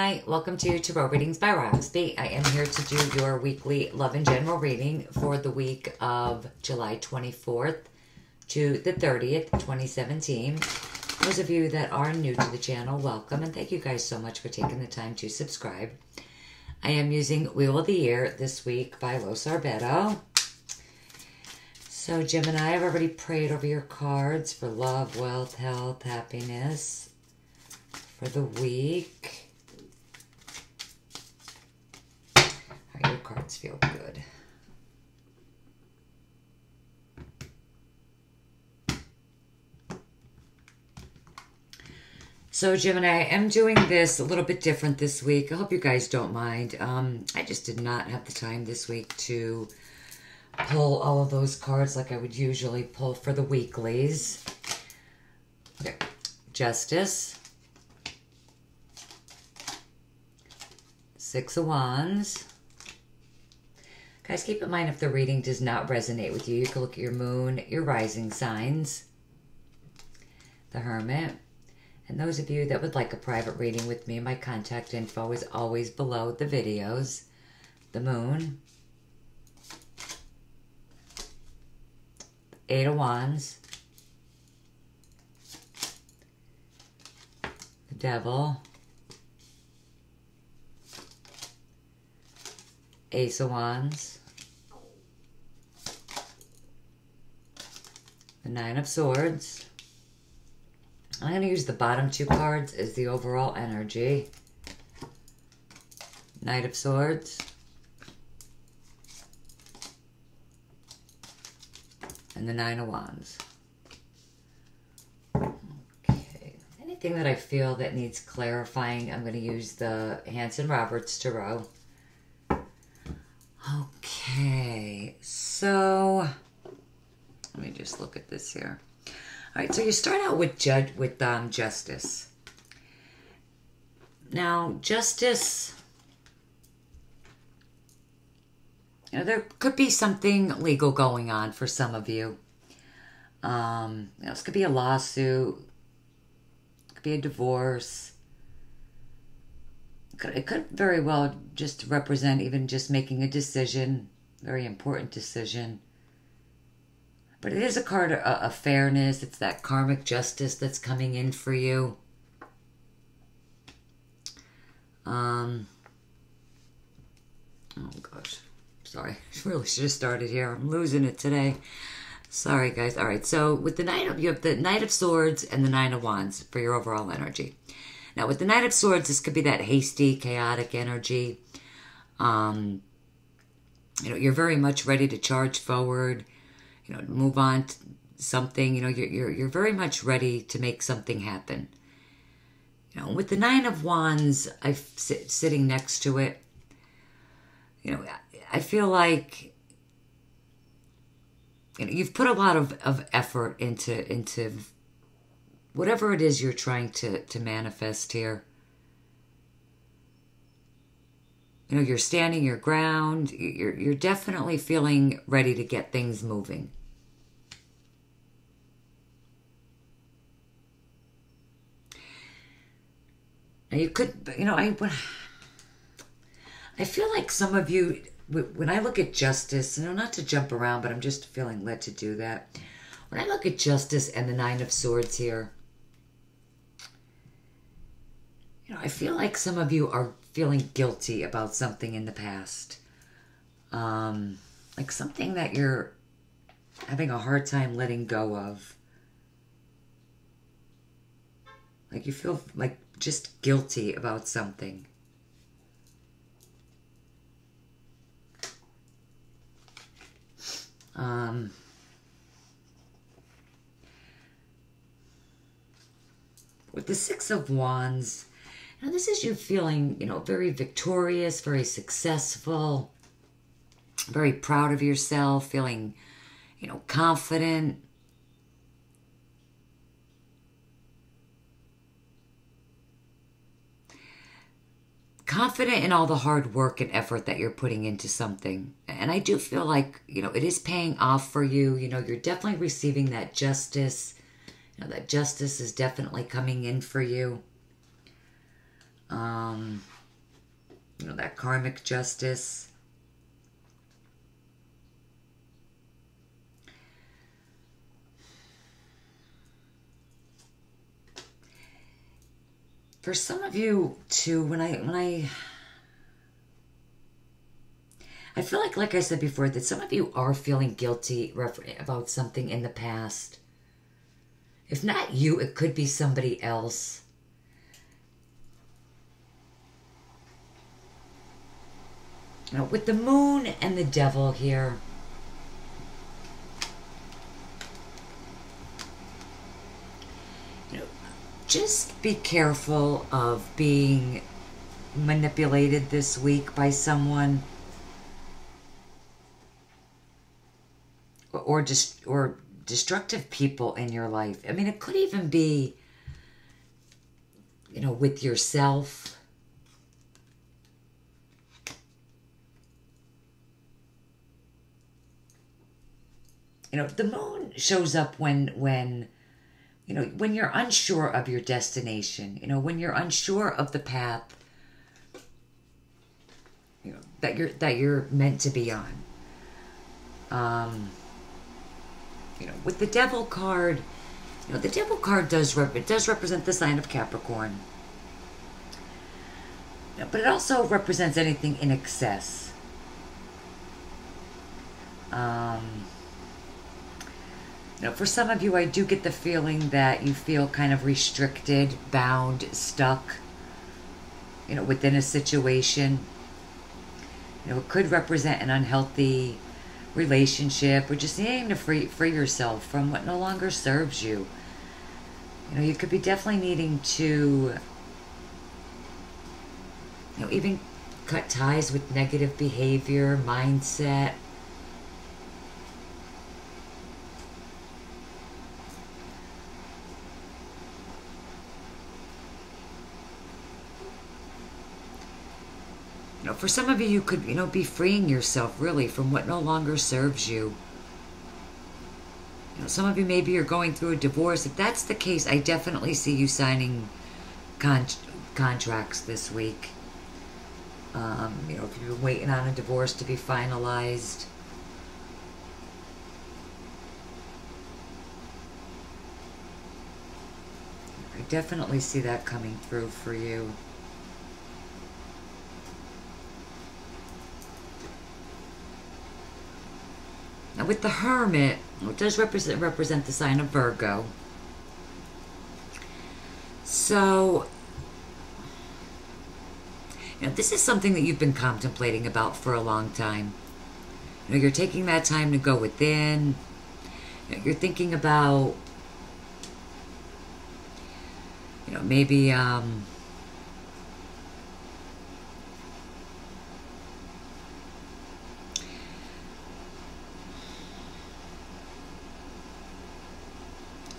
Gemini, welcome to Tarot Readings by Roxby. I am here to do your weekly love and general reading for the week of July 24th to the 30th, 2017. Those of you that are new to the channel, welcome, and thank you guys so much for taking the time to subscribe. I am using Wheel of the Year this week by Los Arbedo. So Gemini, I've already prayed over your cards for love, wealth, health, happiness for the week. All right, your cards feel good. So Gemini, I am doing this a little bit different this week. I hope you guys don't mind. I just did not have the time this week to pull all of those cards like I would usually pull for the weeklies. Okay. Justice. Six of Wands. Guys, keep in mind if the reading does not resonate with you, you can look at your moon, your rising signs. The Hermit. And those of you that would like a private reading with me, my contact info is always below the videos. The Moon. Eight of Wands. The Devil. Ace of Wands. The Nine of Swords. I'm going to use the bottom two cards as the overall energy. Knight of Swords. And the Nine of Wands. Okay. Anything that I feel that needs clarifying, I'm going to use the Hanson-Roberts Tarot. Okay, so let me just look at this here. All right, so you start out with Justice. Now, Justice, you know, there could be something legal going on for some of you. You know, this could be a lawsuit, it could be a divorce. It could very well just represent even just making a decision, very important decision. But it is a card of fairness. It's that karmic justice that's coming in for you. Oh gosh, sorry. I really should have started here. I'm losing it today. Sorry guys. All right, so with the you have the Knight of Swords and the Nine of Wands for your overall energy. Now, with the Knight of Swords, this could be that hasty, chaotic energy. You know, you're very much ready to charge forward, you know, move on to something. You know, you're very much ready to make something happen. You know, with the Nine of Wands, sitting next to it, you know, I feel like, you know, you've put a lot of effort into whatever it is you're trying to manifest here. You know, you're standing your ground. You're definitely feeling ready to get things moving. Now you could, you know, I feel like some of you, when I look at Justice, you know, not to jump around, but I'm just feeling led to do that. When I look at Justice and the Nine of Swords here, you know, I feel like some of you are feeling guilty about something in the past. Like something that you're having a hard time letting go of. Like you feel like just guilty about something. With the Six of Wands, now, this is you feeling, you know, very victorious, very successful, very proud of yourself, feeling, you know, confident. Confident in all the hard work and effort that you're putting into something. And I do feel like, you know, it is paying off for you. You know, you're definitely receiving that justice. You know, that justice is definitely coming in for you. You know, that karmic justice. For some of you too, when I feel like I said before, that some of you are feeling guilty about something in the past. If not you, it could be somebody else. You know, with the moon and the devil here, you know, just be careful of being manipulated this week by someone, or destructive people in your life. I mean, it could even be, you know, with yourself. You know, the moon shows up when you know, when you're unsure of your destination, you know, when you're unsure of the path, you know, that you're meant to be on. You know, with the devil card, you know, the devil card does represent the sign of Capricorn. You know, but it also represents anything in excess. You know, for some of you, I do get the feeling that you feel kind of restricted, bound, stuck, you know, within a situation. You know, it could represent an unhealthy relationship, or just needing to free yourself from what no longer serves you. You know, you could be definitely needing to, you know, even cut ties with negative behavior, mindset. You know, for some of you, you could, you know, be freeing yourself really from what no longer serves you. You know, some of you, maybe you're going through a divorce. If that's the case, I definitely see you signing contracts this week. You know, if you've been waiting on a divorce to be finalized. I definitely see that coming through for you. Now with the Hermit, it does represent the sign of Virgo. So, you know, this is something that you've been contemplating about for a long time. You know, you're taking that time to go within. You know, you're thinking about, you know, maybe,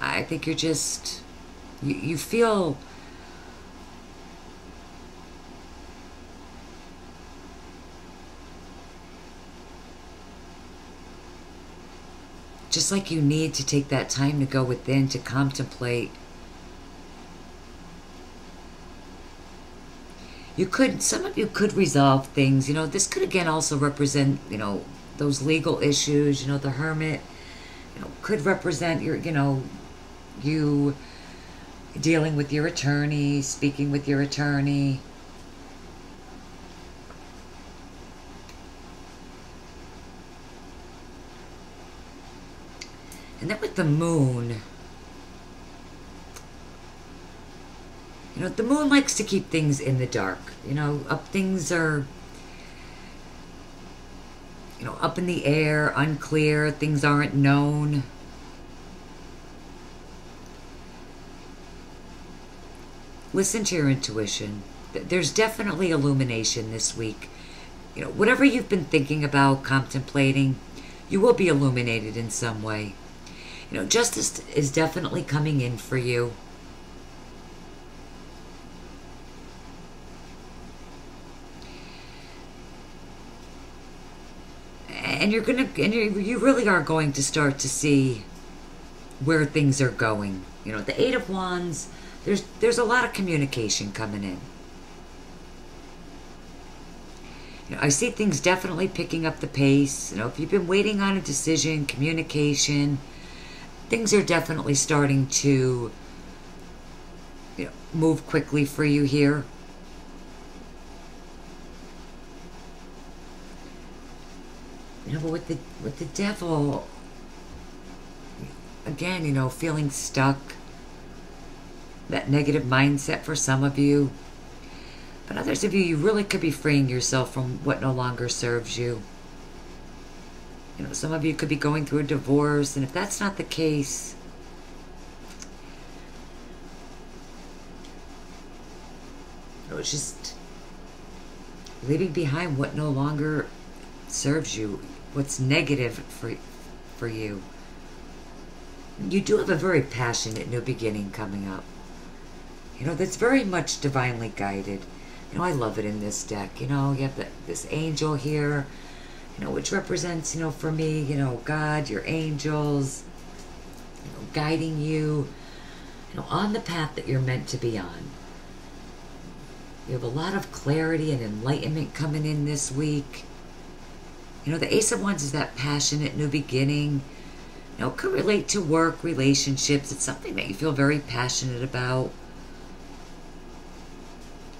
I think you're just, you feel just like you need to take that time to go within, to contemplate. You could, some of you could resolve things. You know, this could again also represent, you know, those legal issues. You know, the Hermit, you know, could represent your, you know, you dealing with your attorney, speaking with your attorney. And then with the moon, you know, the moon likes to keep things in the dark. You know, things are, you know, up in the air, unclear, things aren't known. Listen to your intuition. There's definitely illumination this week. You know, whatever you've been thinking about, contemplating, you will be illuminated in some way. You know, justice is definitely coming in for you. And you're gonna, and you really are going to start to see where things are going. You know, the Eight of Wands, there's a lot of communication coming in. You know, I see things definitely picking up the pace. You know, if you've been waiting on a decision, communication, things are definitely starting to, you know, move quickly for you here. You know, but with the devil, again, you know, feeling stuck, that negative mindset for some of you. But others of you, you really could be freeing yourself from what no longer serves you. You know, some of you could be going through a divorce, and if that's not the case, you know, it's just leaving behind what no longer serves you, what's negative for you. You do have a very passionate new beginning coming up. You know, that's very much divinely guided. You know, I love it in this deck. You know, you have this angel here, you know, which represents, you know, for me, you know, God, your angels, you know, guiding you, you know, on the path that you're meant to be on. You have a lot of clarity and enlightenment coming in this week. You know, the Ace of Wands is that passionate new beginning. You know, it could relate to work, relationships. It's something that you feel very passionate about.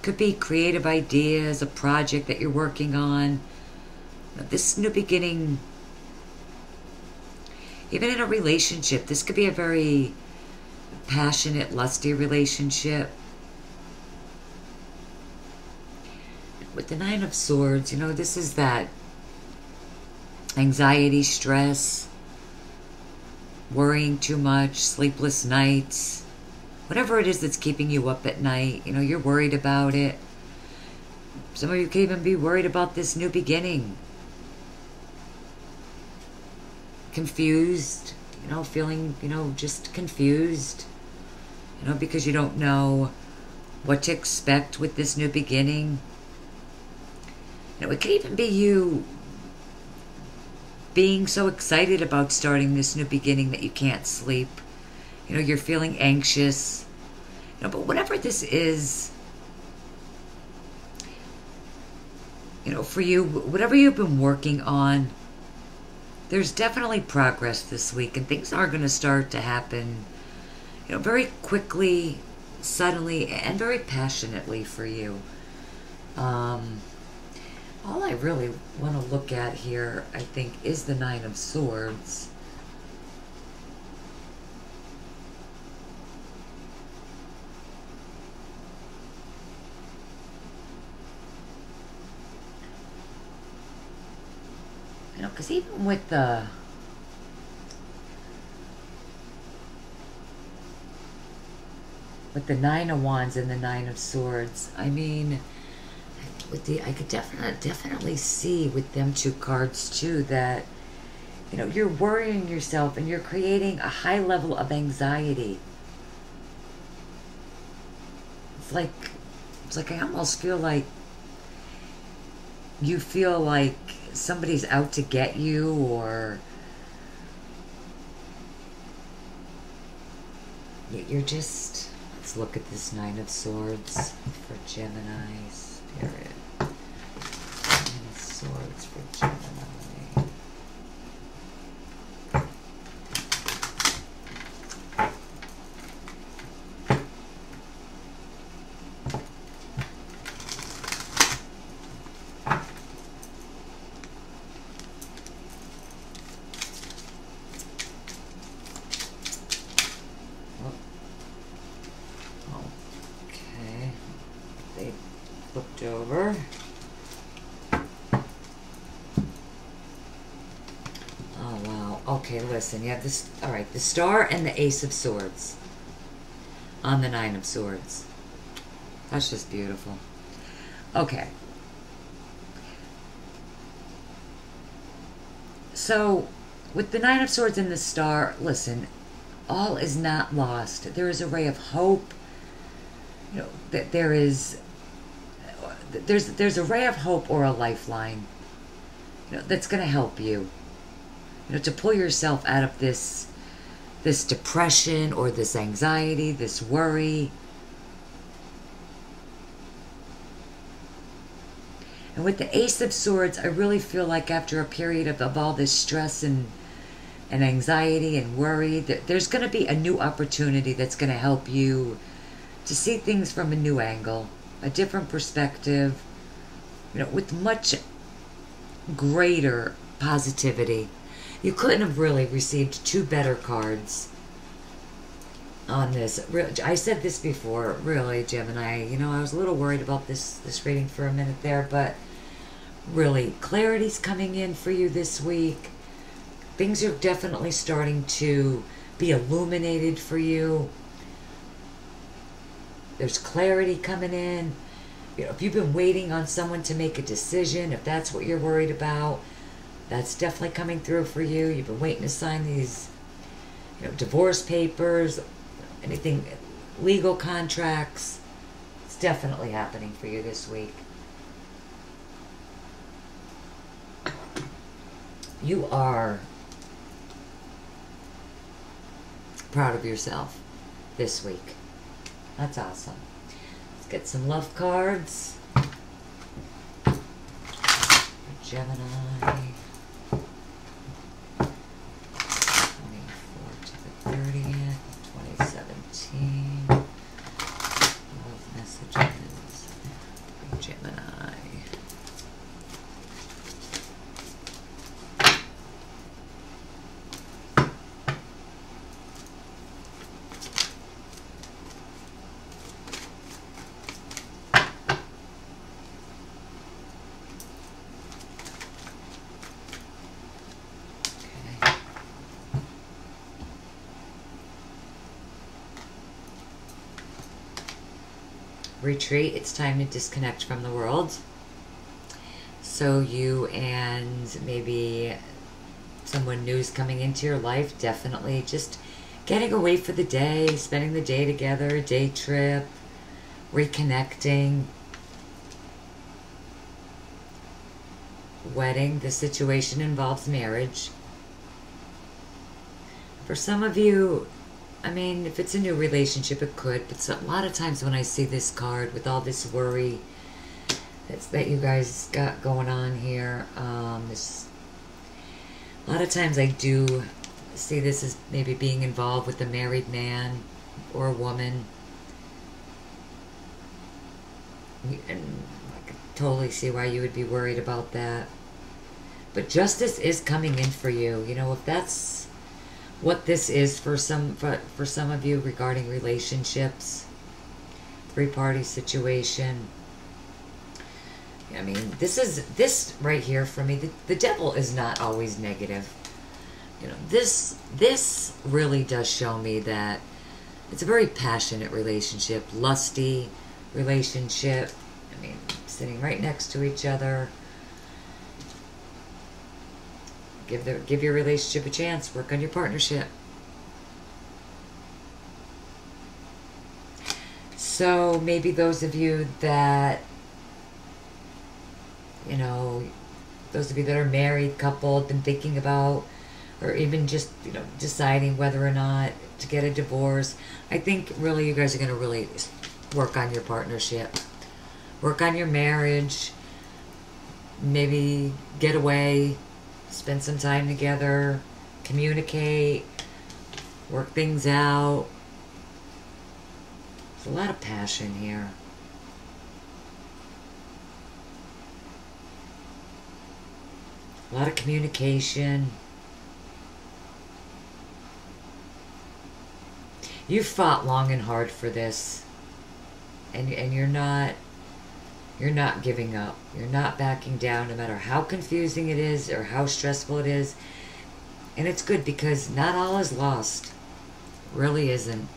Could be creative ideas, a project that you're working on. This new beginning, even in a relationship, this could be a very passionate, lusty relationship. With the Nine of Swords, you know, this is that anxiety, stress, worrying too much, sleepless nights. Whatever it is that's keeping you up at night, you know, you're worried about it. Some of you could even be worried about this new beginning. Confused, you know, feeling, you know, just confused. You know, because you don't know what to expect with this new beginning. You know, it could even be you being so excited about starting this new beginning that you can't sleep. You know, you're feeling anxious. You know, but whatever this is, you know, for you, whatever you've been working on, there's definitely progress this week, and things are going to start to happen, you know, very quickly, suddenly, and very passionately for you. All I really want to look at here, I think, is the Nine of Swords. You know, because even with the Nine of Wands and the Nine of Swords, I mean, with the, I could definitely see with them two cards too that, you know, you're worrying yourself and you're creating a high level of anxiety. It's like I almost feel like you feel like somebody's out to get you, or you're just, let's look at this Nine of Swords for Gemini Spirit. Nine of Swords for Gemini. Over. Oh wow. Okay, listen, you have this, all right, the Star and the Ace of Swords on the Nine of Swords. That's just beautiful. Okay. So, with the Nine of Swords and the Star, listen, all is not lost. There is a ray of hope. You know, that there's a ray of hope or a lifeline, you know, that's going to help you, you know, to pull yourself out of this depression or this anxiety, this worry. And with the Ace of Swords, I really feel like after a period of all this stress and anxiety and worry, that there's going to be a new opportunity that's going to help you to see things from a new angle, a different perspective, with much greater positivity. You couldn't have really received two better cards on this. I said this before, really, Gemini. I was a little worried about this reading for a minute there, but really, clarity's coming in for you this week. Things are definitely starting to be illuminated for you. There's clarity coming in. If you've been waiting on someone to make a decision, if that's what you're worried about, that's definitely coming through for you. You've been waiting to sign these, divorce papers, anything, legal contracts. It's definitely happening for you this week. You are proud of yourself this week. That's awesome. Let's get some love cards. Gemini. 24 to the 30th, 2017. Love messages. Gemini. Retreat. It's time to disconnect from the world. So you and maybe someone new is coming into your life, definitely just getting away for the day, spending the day together, day trip, reconnecting. Wedding. The situation involves marriage. For some of you, if it's a new relationship, it could. But a lot of times when I see this card with all this worry that you guys got going on here, a lot of times I do see this as maybe being involved with a married man or a woman. And I can totally see why you would be worried about that. But justice is coming in for you. If that's what this is for some of you regarding relationships, three-party situation. This right here for me, the devil is not always negative. This really does show me that it's a very passionate relationship, lusty relationship. Sitting right next to each other. Give your relationship a chance. Work on your partnership. So maybe those of you that, those of you that are married, coupled, been thinking about, or even just, deciding whether or not to get a divorce, I think really you guys are going to really work on your partnership. Work on your marriage. Maybe get away. Spend some time together, communicate, work things out. There's a lot of passion here. A lot of communication. You've fought long and hard for this. And you're not giving up. You're not backing down, no matter how confusing it is or how stressful it is. And it's good because not all is lost. Really isn't.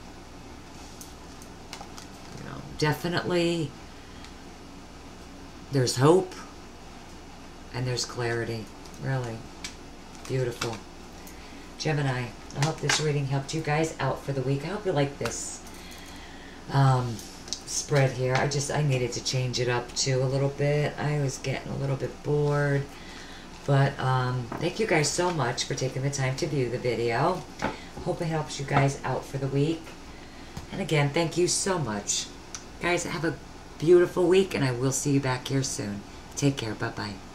Definitely there's hope and there's clarity. Really beautiful. Gemini, I hope this reading helped you guys out for the week. I hope you like this spread here. I needed to change it up too a little bit. I was getting a little bit bored. But thank you guys so much for taking the time to view the video. Hope it helps you guys out for the week. And again, thank you so much. Guys, have a beautiful week, and I will see you back here soon. Take care. Bye-bye.